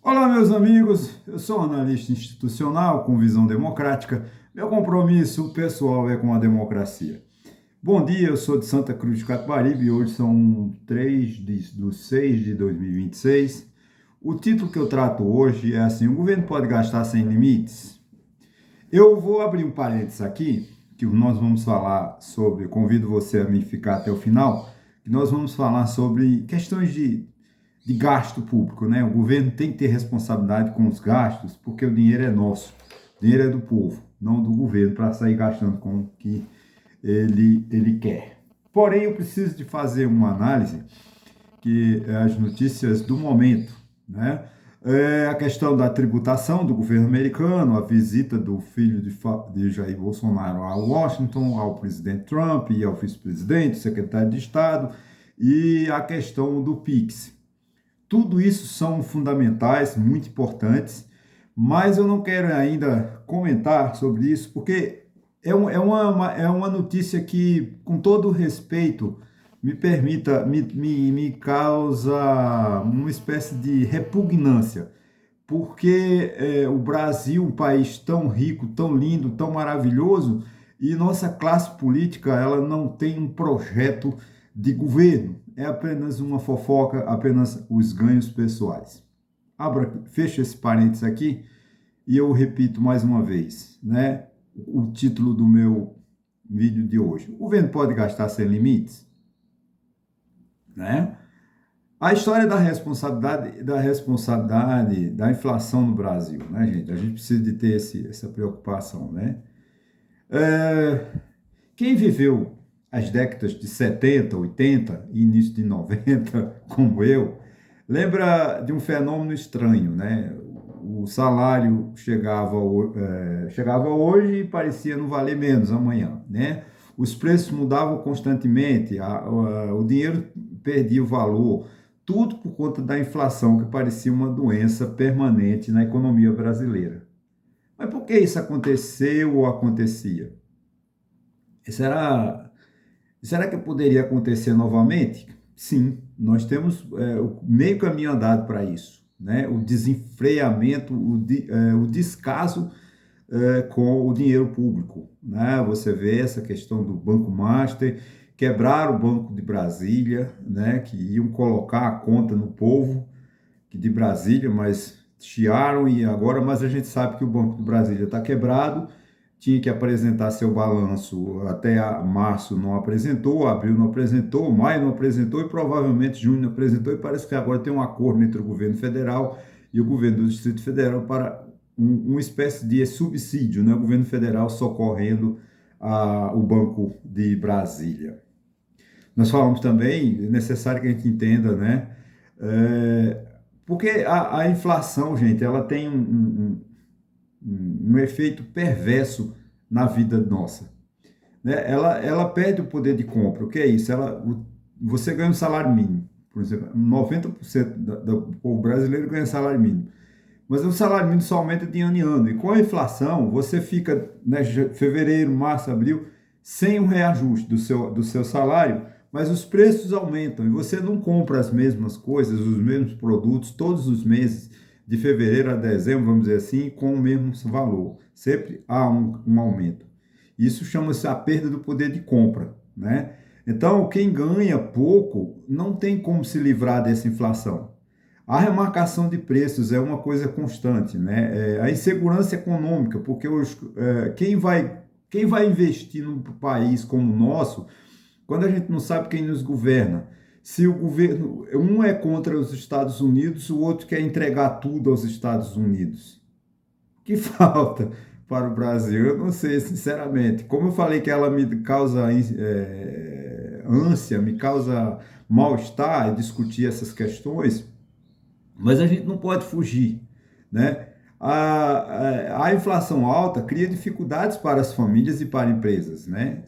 Olá, meus amigos. Eu sou analista institucional com visão democrática. Meu compromisso pessoal é com a democracia. Bom dia, eu sou de Santa Cruz de Capibaribe e hoje são 3 de 6 de 2026. O título que eu trato hoje é assim: o governo pode gastar sem limites? Eu vou abrir um parênteses aqui, que nós vamos falar sobre, convido você a me ficar até o final, que nós vamos falar sobre questões de gasto público, né? O governo tem que ter responsabilidade com os gastos, porque o dinheiro é nosso, o dinheiro é do povo, não do governo, para sair gastando com o que ele quer. Porém, eu preciso de fazer uma análise que é as notícias do momento, né? A questão da tributação do governo americano, a visita do filho de Jair Bolsonaro a Washington, ao presidente Trump e ao vice-presidente, secretário de Estado, e a questão do PIX. Tudo isso são fundamentais, muito importantes, mas eu não quero ainda comentar sobre isso, porque é uma notícia que, com todo respeito, me causa uma espécie de repugnância, porque o Brasil, um país tão rico, tão lindo, tão maravilhoso, e nossa classe política ela não tem um projeto de governo, é apenas uma fofoca, apenas os ganhos pessoais. Fecha esse parênteses aqui e eu repito mais uma vez, né? O título do meu vídeo de hoje: o governo pode gastar sem limites, né? A história da responsabilidade da inflação no Brasil, né, gente? A gente precisa de ter essa preocupação, né? Quem viveu as décadas de 70, 80 e início de 90, como eu, lembra de um fenômeno estranho, né? O salário chegava hoje e parecia não valer menos amanhã, né? Os preços mudavam constantemente, o dinheiro perdia o valor, tudo por conta da inflação, que parecia uma doença permanente na economia brasileira. Mas por que isso aconteceu ou acontecia? Será que poderia acontecer novamente? Sim, nós temos o meio caminho andado para isso, né? O desenfreamento, o descaso com o dinheiro público, né? Você vê essa questão do Banco Master, quebrar o Banco de Brasília, né? Que iam colocar a conta no povo de Brasília, mas chiaram e agora, mas a gente sabe que o Banco de Brasília está quebrado, tinha que apresentar seu balanço até março, não apresentou, abril não apresentou, maio não apresentou e provavelmente junho não apresentou, e parece que agora tem um acordo entre o governo federal e o governo do Distrito Federal para uma espécie de subsídio, né? O governo federal socorrendo o Banco de Brasília. Nós falamos também, é necessário que a gente entenda, né? Porque a inflação, gente, ela tem um efeito perverso na vida nossa, né? Ela perde o poder de compra. O que é isso? Você ganha um salário mínimo, por exemplo, 90% do povo brasileiro ganha salário mínimo. Mas o salário mínimo só aumenta de ano em ano. E com a inflação, você fica, né, fevereiro, março, abril, sem um reajuste do seu salário, mas os preços aumentam e você não compra as mesmas coisas, os mesmos produtos, todos os meses, de fevereiro a dezembro, vamos dizer assim, com o mesmo valor. Sempre há um aumento. Isso chama-se a perda do poder de compra, né? Então, quem ganha pouco não tem como se livrar dessa inflação. A remarcação de preços é uma coisa constante, né? A insegurança econômica, porque quem vai investir num país como o nosso, quando a gente não sabe quem nos governa? Se o governo, um é contra os Estados Unidos, o outro quer entregar tudo aos Estados Unidos. O que falta para o Brasil? Eu não sei, sinceramente. Como eu falei que ela me causa ânsia, me causa mal-estar discutir essas questões, mas a gente não pode fugir, né? A inflação alta cria dificuldades para as famílias e para empresas, né?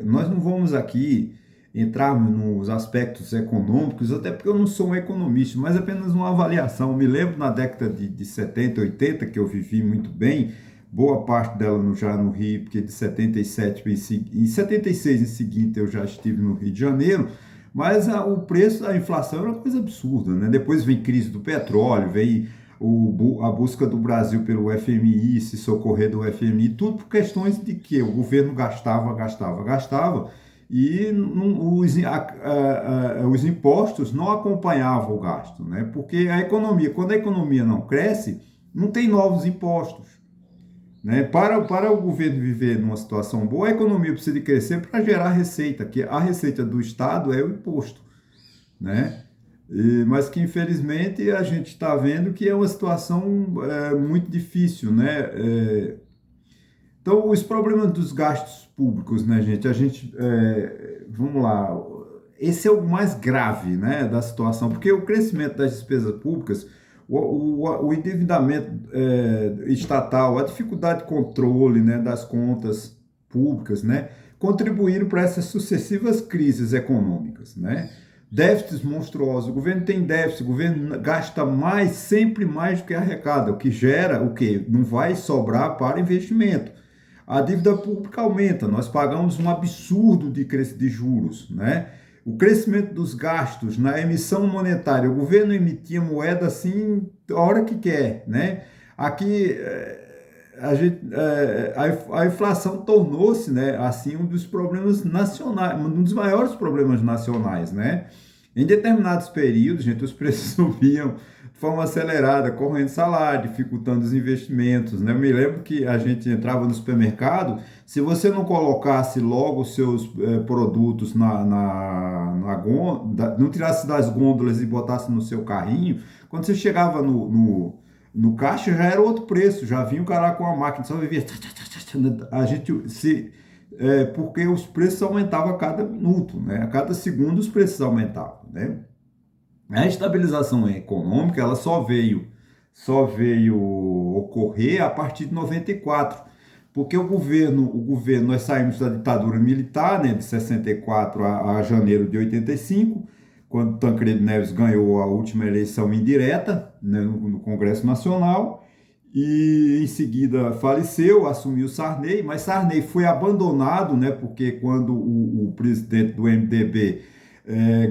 Nós não vamos aqui entrarmos nos aspectos econômicos, até porque eu não sou um economista, mas apenas uma avaliação. Eu me lembro na década de 70, 80, que eu vivi muito bem, boa parte dela já no Rio, porque de 77 em 76 em seguinte eu já estive no Rio de Janeiro, Mas o preço da inflação era uma coisa absurda, né? Depois vem crise do petróleo, vem a busca do Brasil pelo FMI, se socorrer do FMI, tudo por questões de que o governo gastava, e os impostos não acompanhavam o gasto, né? Porque quando a economia não cresce, não tem novos impostos, né? Para o governo viver numa situação boa, a economia precisa de crescer para gerar receita, que a receita do Estado é o imposto, né? Mas que infelizmente a gente está vendo que é uma situação muito difícil, né? Então, os problemas dos gastos públicos, né, gente? Vamos lá, esse é o mais grave, né, da situação, porque o crescimento das despesas públicas, o endividamento estatal, a dificuldade de controle, né, das contas públicas, né, contribuíram para essas sucessivas crises econômicas, né? Déficits monstruosos, o governo tem déficit, o governo gasta mais, sempre mais do que arrecada, o que gera o quê? Não vai sobrar para investimento. A dívida pública aumenta, nós pagamos um absurdo de juros, né? O crescimento dos gastos na emissão monetária, o governo emitia moeda assim a hora que quer, né? Aqui a inflação tornou-se, né, assim, um dos problemas nacionais, um dos maiores problemas nacionais, né? Em determinados períodos, gente, os preços subiam de forma acelerada, correndo salário, dificultando os investimentos, né? Eu me lembro que a gente entrava no supermercado, se você não colocasse logo os seus produtos na gôndola, não tirasse das gôndolas e botasse no seu carrinho, quando você chegava no caixa já era outro preço, já vinha o cara com a máquina, só vivia. A gente porque os preços aumentavam a cada minuto, né? A cada segundo os preços aumentavam, né? A estabilização econômica ela só veio ocorrer a partir de 94, porque o governo, nós saímos da ditadura militar, né, de 64 a janeiro de 85, quando Tancredo Neves ganhou a última eleição indireta, né, no Congresso Nacional, e em seguida faleceu, assumiu Sarney, mas Sarney foi abandonado, né, porque quando o presidente do MDB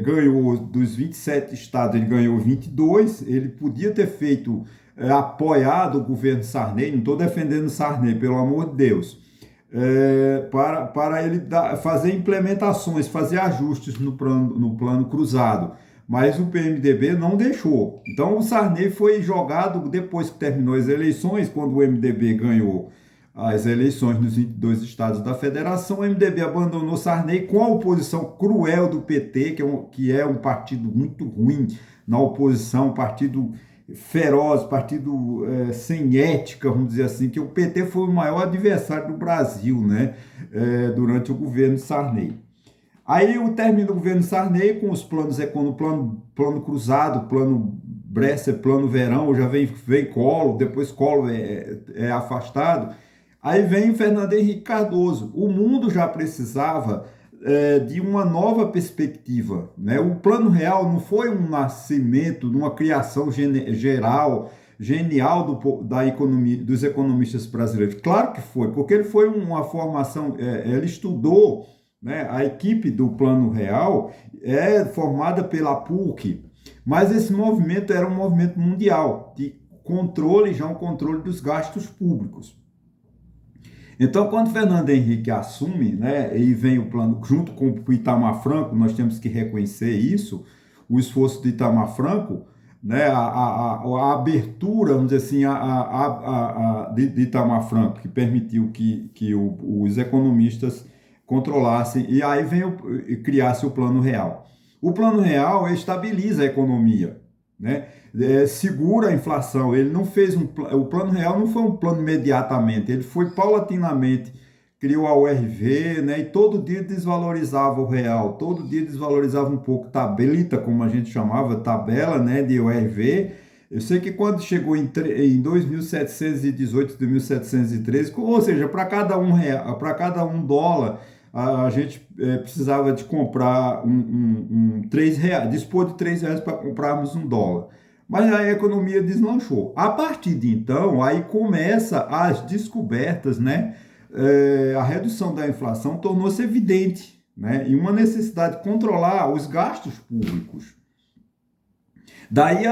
ganhou dos 27 estados, ele ganhou 22, ele podia ter feito, apoiado o governo Sarney, não estou defendendo Sarney, pelo amor de Deus, para ele fazer implementações, fazer ajustes no plano cruzado, mas o PMDB não deixou. Então o Sarney foi jogado depois que terminou as eleições, quando o MDB ganhou as eleições nos 22 estados da federação, o MDB abandonou Sarney com a oposição cruel do PT, que é um partido muito ruim na oposição, um partido feroz, partido sem ética, vamos dizer assim, que o PT foi o maior adversário do Brasil, né, durante o governo Sarney. Aí o término do governo Sarney com os planos plano cruzado, plano Bresser, plano Verão, já vem Collor, depois Collor é afastado. Aí vem Fernando Henrique Cardoso. O mundo já precisava de uma nova perspectiva, né? O Plano Real não foi um nascimento, uma criação genial da economia, dos economistas brasileiros. Claro que foi, porque ele foi uma formação, ele estudou, né? A equipe do Plano Real é formada pela PUC, mas esse movimento era um movimento mundial, de controle, já um controle dos gastos públicos. Então, quando Fernando Henrique assume, né, e vem o plano, junto com o Itamar Franco, nós temos que reconhecer isso, o esforço do Itamar Franco, né, a abertura, vamos dizer assim, de Itamar Franco, que permitiu que os economistas controlassem, e aí criasse o Plano Real. O Plano Real estabiliza a economia, né? Segura a inflação. Ele não fez o Plano Real não foi um plano imediatamente, ele foi paulatinamente, criou a URV, né? E todo dia desvalorizava o real, todo dia desvalorizava um pouco, tabelita, como a gente chamava, tabela, né, de URV. Eu sei que quando chegou em 2.718, 2.713, ou seja, para cada $1, a gente precisava de comprar R$3, dispor de R$3 para comprarmos $1. Mas a economia deslanchou. A partir de então, aí começa as descobertas, né? A redução da inflação tornou-se evidente, né? E uma necessidade de controlar os gastos públicos. Daí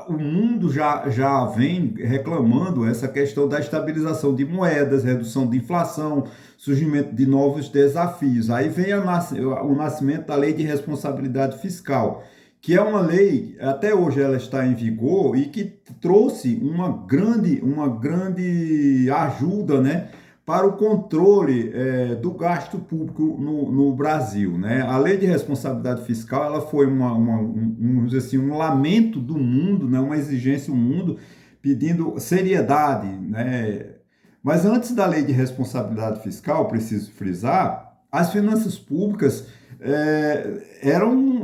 o mundo já vem reclamando essa questão da estabilização de moedas, redução de inflação, surgimento de novos desafios. Aí vem o nascimento da Lei de Responsabilidade Fiscal, que é uma lei, até hoje ela está em vigor e que trouxe uma grande ajuda, né, para o controle do gasto público no Brasil, né? A Lei de Responsabilidade Fiscal ela foi vamos dizer assim, um lamento do mundo, né? Uma exigência do mundo pedindo seriedade, né? Mas antes da Lei de Responsabilidade Fiscal, preciso frisar, as finanças públicas eram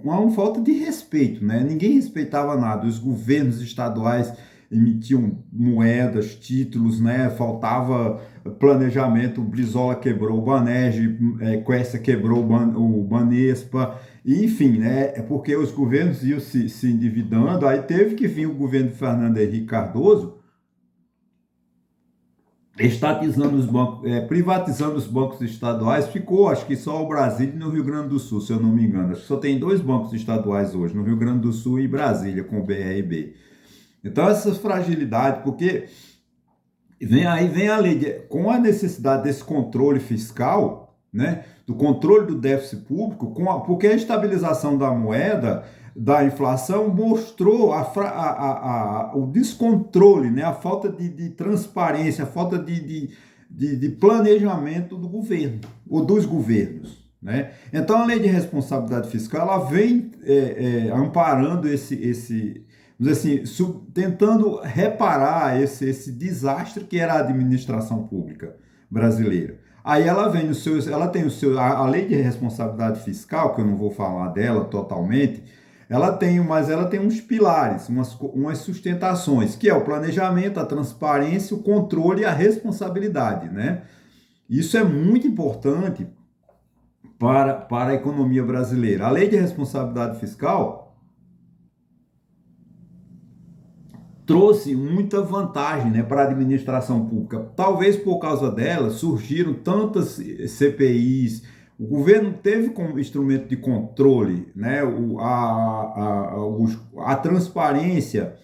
uma falta de respeito, né? Ninguém respeitava nada. Os governos estaduais emitiam moedas, títulos, né? Faltava planejamento. O Brizola quebrou o Banerj, Quércia quebrou o Banespa, enfim, né? É porque os governos iam se endividando. Aí teve que vir o governo de Fernando Henrique Cardoso estatizando os bancos, privatizando os bancos estaduais. Ficou, acho que só o Brasília e no Rio Grande do Sul, se eu não me engano. Acho que só tem 2 bancos estaduais hoje, no Rio Grande do Sul e Brasília, com o BRB. Então, essas fragilidades, porque vem a lei, com a necessidade desse controle fiscal, né, do controle do déficit público, porque a estabilização da moeda, da inflação, mostrou o descontrole, né, a falta de transparência, a falta de planejamento do governo, ou dos governos. Né? Então, a lei de responsabilidade fiscal ela vem amparando vamos dizer assim, tentando reparar esse desastre que era a administração pública brasileira. Aí ela vem ela tem a lei de responsabilidade fiscal, que eu não vou falar dela totalmente, mas ela tem uns pilares, umas sustentações, que é o planejamento, a transparência, o controle e a responsabilidade, né? Isso é muito importante para a economia brasileira. A lei de responsabilidade fiscal trouxe muita vantagem, né, para a administração pública. Talvez por causa dela surgiram tantas CPIs. O governo teve como instrumento de controle, né, a transparência,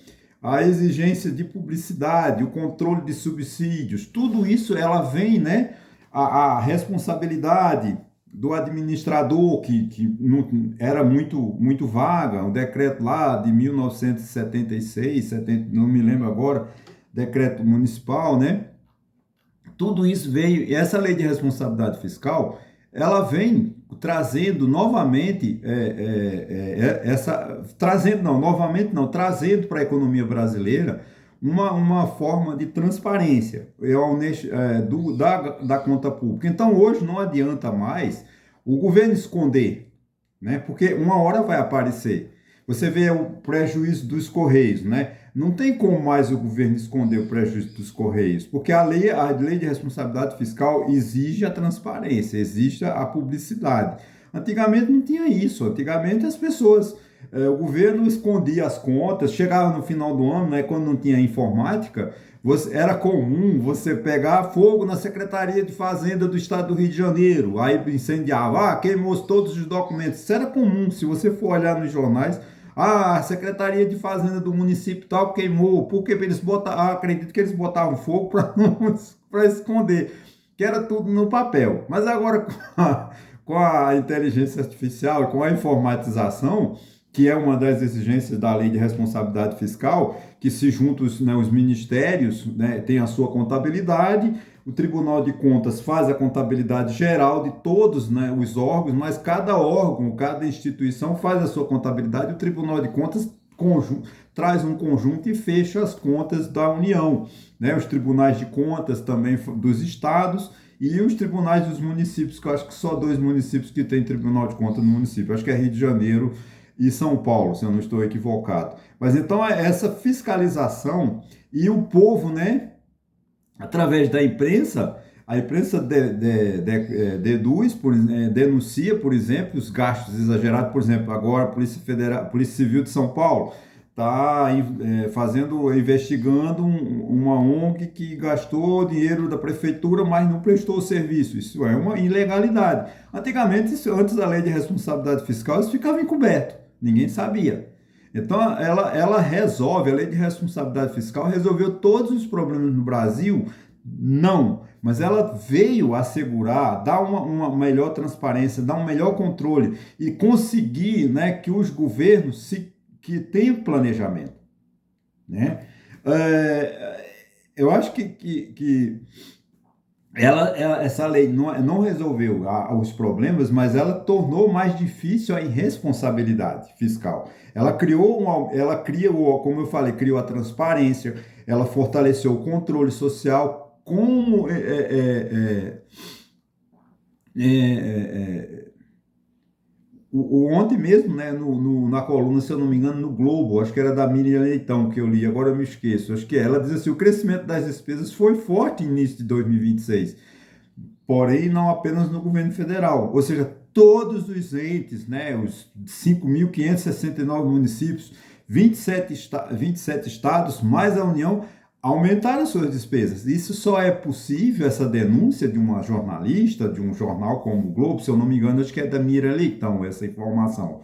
a exigência de publicidade, o controle de subsídios. Tudo isso ela vem, né, a responsabilidade do administrador, que não, era muito vaga, um decreto lá de 1976, 70, não me lembro agora, decreto municipal, né? Tudo isso veio, e essa lei de responsabilidade fiscal, ela vem trazendo novamente, trazendo para a economia brasileira uma forma de transparência da conta pública. Então, hoje não adianta mais o governo esconder, né? Porque uma hora vai aparecer. Você vê o prejuízo dos Correios, né? Não tem como mais o governo esconder o prejuízo dos Correios, porque a lei de responsabilidade fiscal exige a transparência, exige a publicidade. Antigamente não tinha isso. Antigamente as pessoas, o governo escondia as contas, chegava no final do ano, né, quando não tinha informática, era comum você pegar fogo na Secretaria de Fazenda do Estado do Rio de Janeiro, aí incendiava, queimou todos os documentos. Isso era comum, se você for olhar nos jornais, a Secretaria de Fazenda do município tal queimou, porque eles acredito que eles botavam fogo para esconder, que era tudo no papel. Mas agora com a inteligência artificial, com a informatização, que é uma das exigências da lei de responsabilidade fiscal, que se juntam os ministérios, né, tem a sua contabilidade, o Tribunal de Contas faz a contabilidade geral de todos, né, os órgãos, mas cada órgão, cada instituição faz a sua contabilidade, o Tribunal de Contas traz um conjunto e fecha as contas da União, né, os tribunais de contas também dos estados, e os tribunais dos municípios, que eu acho que só 2 municípios que têm tribunal de contas no município, acho que é Rio de Janeiro e São Paulo, se eu não estou equivocado. Mas então essa fiscalização e o povo, né, através da imprensa, a imprensa denuncia, por exemplo, os gastos exagerados, por exemplo, agora a Polícia Civil de São Paulo investigando uma ONG que gastou dinheiro da prefeitura, mas não prestou o serviço. Isso é uma ilegalidade. Antigamente, antes da lei de responsabilidade fiscal, isso ficava encoberto, ninguém sabia. Então, ela resolve, a lei de responsabilidade fiscal resolveu todos os problemas no Brasil? Não, mas ela veio assegurar, dar uma melhor transparência, dar um melhor controle e conseguir, né, que os governos que tenham planejamento, né? Eu acho que essa lei não resolveu os problemas, mas ela tornou mais difícil a irresponsabilidade fiscal. Como eu falei, criou a transparência, ela fortaleceu o controle social, como ontem mesmo, né, na coluna, se eu não me engano, no Globo, acho que era da Miriam Leitão que eu li, agora eu me esqueço, acho que ela diz assim, o crescimento das despesas foi forte no início de 2026, porém não apenas no governo federal, ou seja, todos os entes, né, os 5.569 municípios, 27 estados, mais a União, aumentaram suas despesas. Isso só é possível, essa denúncia de uma jornalista, de um jornal como o Globo, se eu não me engano, acho que é da Mira Leitão, essa informação.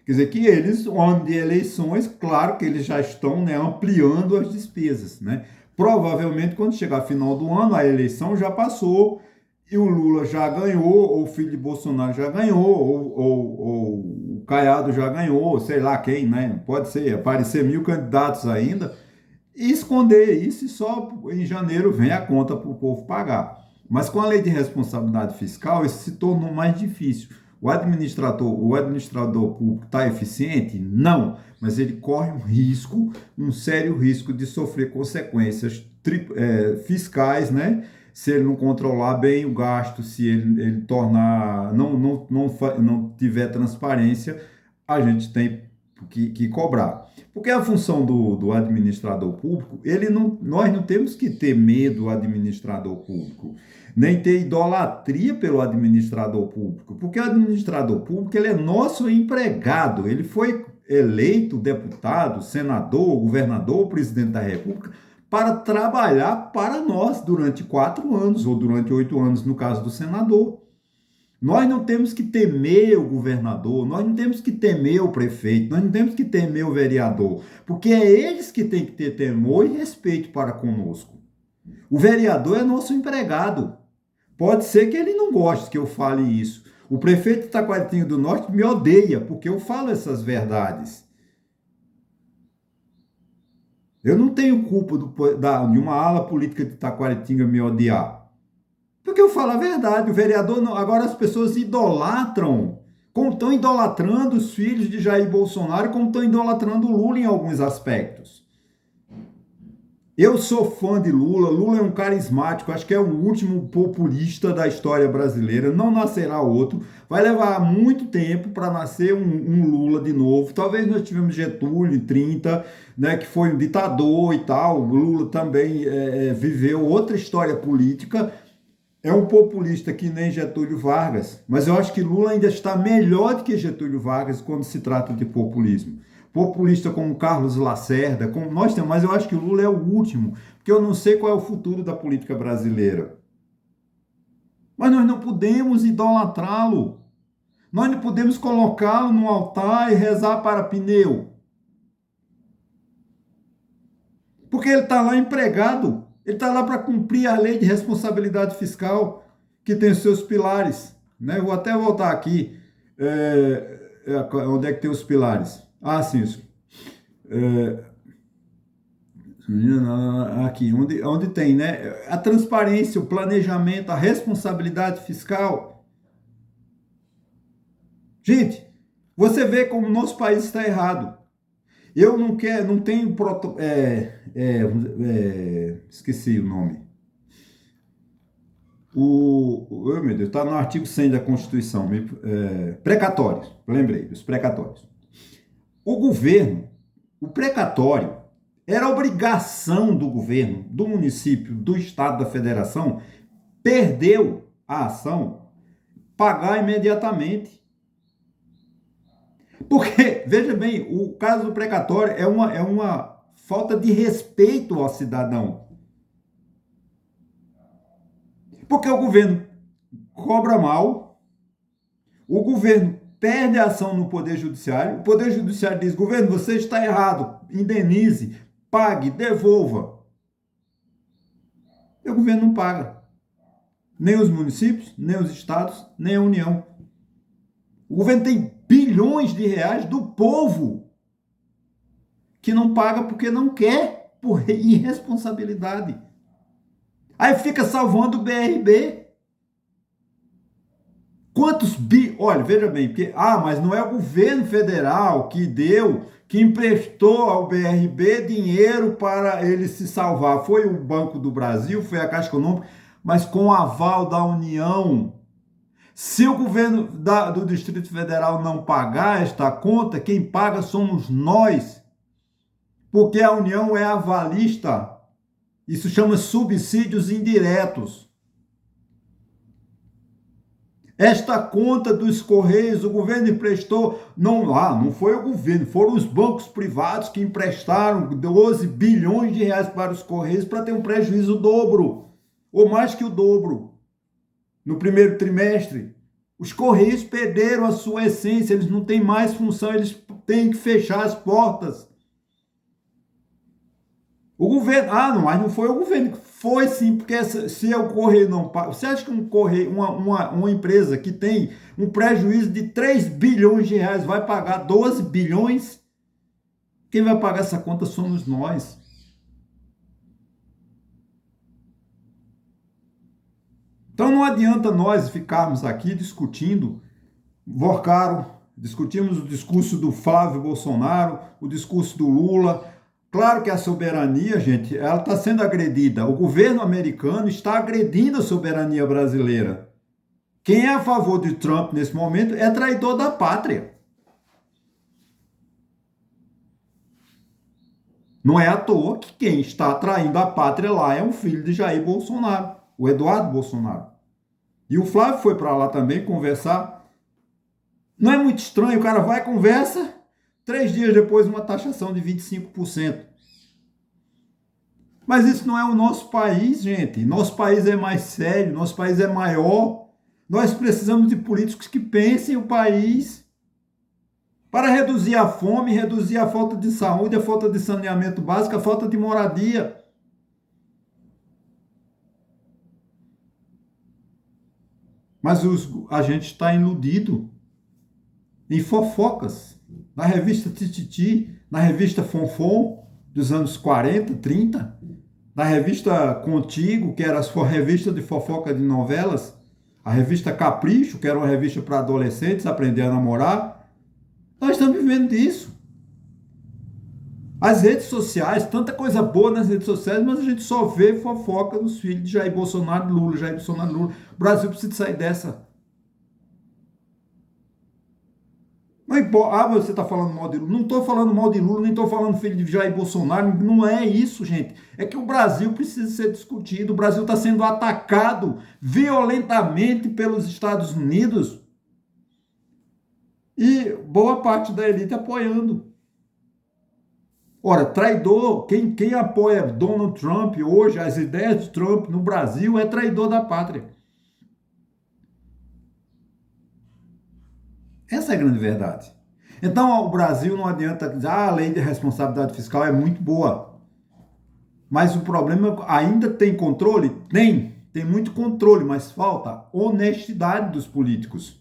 Quer dizer que eles, no ano de eleições, claro que eles já estão, né, ampliando as despesas, né? Provavelmente, quando chegar final do ano, a eleição já passou e o Lula já ganhou, ou o filho de Bolsonaro já ganhou, ou o Caiado já ganhou, sei lá quem, né? Pode ser, aparecer 1.000 candidatos ainda, e esconder isso e só em janeiro vem a conta para o povo pagar. Mas com a lei de responsabilidade fiscal, isso se tornou mais difícil. O administrador público está eficiente? Não, mas ele corre um sério risco de sofrer consequências fiscais, né? Se ele não controlar bem o gasto, se ele tornar, não tiver transparência, a gente tem que cobrar. Porque a função do administrador público, nós não temos que ter medo do administrador público, nem ter idolatria pelo administrador público, porque o administrador público ele é nosso empregado, ele foi eleito deputado, senador, governador, presidente da República, para trabalhar para nós durante 4 anos, ou durante 8 anos, no caso do senador. Nós não temos que temer o governador, nós não temos que temer o prefeito, nós não temos que temer o vereador, porque é eles que têm que ter temor e respeito para conosco. O vereador é nosso empregado. Pode ser que ele não goste que eu fale isso. O prefeito de Taquaritinga do Norte me odeia porque eu falo essas verdades. Eu não tenho culpa de uma ala política de Taquaritinga me odiar. Porque eu falo a verdade, o vereador não. Agora as pessoas idolatram, como estão idolatrando os filhos de Jair Bolsonaro, como estão idolatrando o Lula em alguns aspectos. Eu sou fã de Lula, Lula é um carismático, acho que é o último populista da história brasileira, não nascerá outro, vai levar muito tempo para nascer um Lula de novo, talvez nós tivemos Getúlio em 30, né, que foi um ditador e tal, o Lula também viveu outra história política, é um populista que nem Getúlio Vargas, mas eu acho que Lula ainda está melhor do que Getúlio Vargas quando se trata de populismo. Populista como Carlos Lacerda, como nós temos, mas eu acho que Lula é o último, porque eu não sei qual é o futuro da política brasileira. Mas nós não podemos idolatrá-lo. Nós não podemos colocá-lo no altar e rezar para pneu. Porque ele está lá empregado. Ele está lá para cumprir a lei de responsabilidade fiscal, que tem os seus pilares. Né? Vou até voltar aqui. Onde é que tem os pilares? Ah, sim. Aqui, onde tem, né? A transparência, o planejamento, a responsabilidade fiscal. Gente, você vê como o nosso país está errado. Eu não tenho esqueci o nome. Meu Deus, está no artigo 100 da Constituição, precatórios, lembrei, os precatórios. O precatório, era obrigação do governo, do município, do estado, da federação, perdeu a ação, pagar imediatamente. Porque, veja bem, o caso do precatório é uma falta de respeito ao cidadão. Porque o governo cobra mal, o governo perde a ação no Poder Judiciário, o Poder Judiciário diz, governo, você está errado, indenize, pague, devolva. E o governo não paga. Nem os municípios, nem os estados, nem a União. O governo tem bilhões de reais do povo que não paga porque não quer, por irresponsabilidade. Aí fica salvando o BRB. Quantos bi... Olha, veja bem, porque... mas não é o governo federal que deu, que emprestou ao BRB dinheiro para ele se salvar. Foi o Banco do Brasil, foi a Caixa Econômica, mas com o aval da União. Se o governo do Distrito Federal não pagar esta conta, quem paga somos nós. Porque a União é avalista. Isso chama subsídios indiretos. Esta conta dos Correios, o governo emprestou, não foi o governo, foram os bancos privados que emprestaram 12 bilhões de reais para os Correios para ter um prejuízo dobro, ou mais que o dobro, no primeiro trimestre. Os Correios perderam a sua essência, eles não têm mais função, eles têm que fechar as portas. O governo, mas não foi o governo, foi sim, porque se o Correio não paga, você acha que um Correio, uma empresa que tem um prejuízo de 3 bilhões de reais vai pagar 12 bilhões? Quem vai pagar essa conta somos nós. Então não adianta nós ficarmos aqui discutindo, discutimos o discurso do Flávio Bolsonaro, o discurso do Lula. Claro que a soberania, gente, ela está sendo agredida. O governo americano está agredindo a soberania brasileira. Quem é a favor de Trump nesse momento é traidor da pátria. Não é à toa que quem está traindo a pátria lá é um filho de Jair Bolsonaro, o Eduardo Bolsonaro. E o Flávio foi para lá também conversar. Não é muito estranho, o cara vai e conversa... 3 dias depois, uma taxação de 25%. Mas isso não é o nosso país, gente. Nosso país é mais sério, nosso país é maior. Nós precisamos de políticos que pensem o país para reduzir a fome, reduzir a falta de saúde, a falta de saneamento básico, a falta de moradia. Mas a gente está iludido em fofocas. Na revista Tititi, na revista Fonfon, dos anos 40, 30, na revista Contigo, que era a sua revista de fofoca de novelas, a revista Capricho, que era uma revista para adolescentes aprender a namorar. Nós estamos vivendo disso. As redes sociais, tanta coisa boa nas redes sociais, mas a gente só vê fofoca dos filhos de Jair Bolsonaro e Lula, Jair Bolsonaro e Lula. O Brasil precisa sair dessa. Não importa, você está falando mal de Lula. Não estou falando mal de Lula, nem estou falando filho de Jair Bolsonaro. Não é isso, gente. É que o Brasil precisa ser discutido. O Brasil está sendo atacado violentamente pelos Estados Unidos e boa parte da elite apoiando. Ora, traidor, quem apoia Donald Trump hoje, as ideias de Trump no Brasil, é traidor da pátria. Essa é a grande verdade. Então, o Brasil não adianta dizer, a lei de responsabilidade fiscal é muito boa. Mas o problema ainda tem controle? Tem muito controle, mas falta honestidade dos políticos.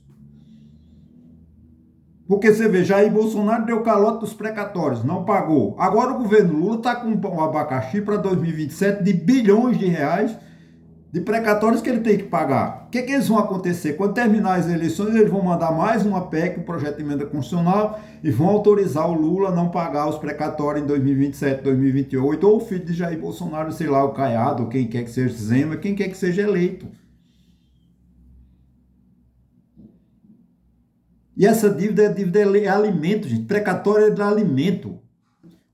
Porque você vê, Jair Bolsonaro deu calote dos precatórios, não pagou. Agora o governo Lula está com um abacaxi para 2027 de bilhões de reais de precatórios que ele tem que pagar. O que eles vão acontecer? Quando terminar as eleições, eles vão mandar mais uma PEC, um projeto de emenda constitucional, e vão autorizar o Lula a não pagar os precatórios em 2027, 2028, ou o filho de Jair Bolsonaro, sei lá, o Caiado, ou quem quer que seja Zema, quem quer que seja eleito. E essa dívida é alimento, gente. Precatório é de alimento.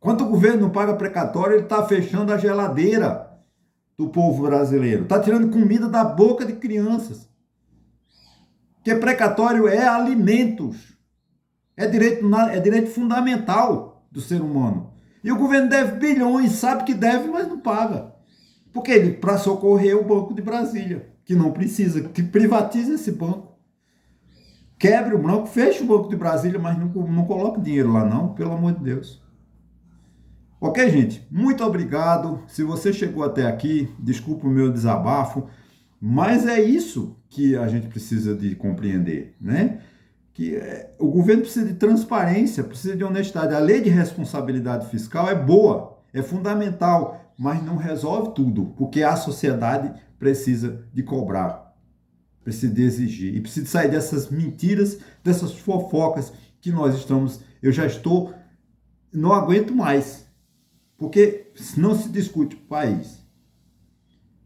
Quando o governo não paga precatório, ele está fechando a geladeira do povo brasileiro. Está tirando comida da boca de crianças. Porque precatório é alimentos. É direito fundamental do ser humano. E o governo deve bilhões, sabe que deve, mas não paga. Porque ele, para socorrer o Banco de Brasília, que não precisa, que privatize esse banco. Quebre o banco, feche o Banco de Brasília, mas não coloque dinheiro lá não, pelo amor de Deus. Ok, gente? Muito obrigado. Se você chegou até aqui, desculpa o meu desabafo, mas é isso que a gente precisa de compreender, né? O governo precisa de transparência, precisa de honestidade. A lei de responsabilidade fiscal é boa, é fundamental, mas não resolve tudo, porque a sociedade precisa de cobrar, precisa de exigir e precisa de sair dessas mentiras, dessas fofocas que eu já estou, não aguento mais, porque não se discute o país.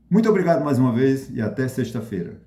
Muito obrigado mais uma vez e até sexta-feira.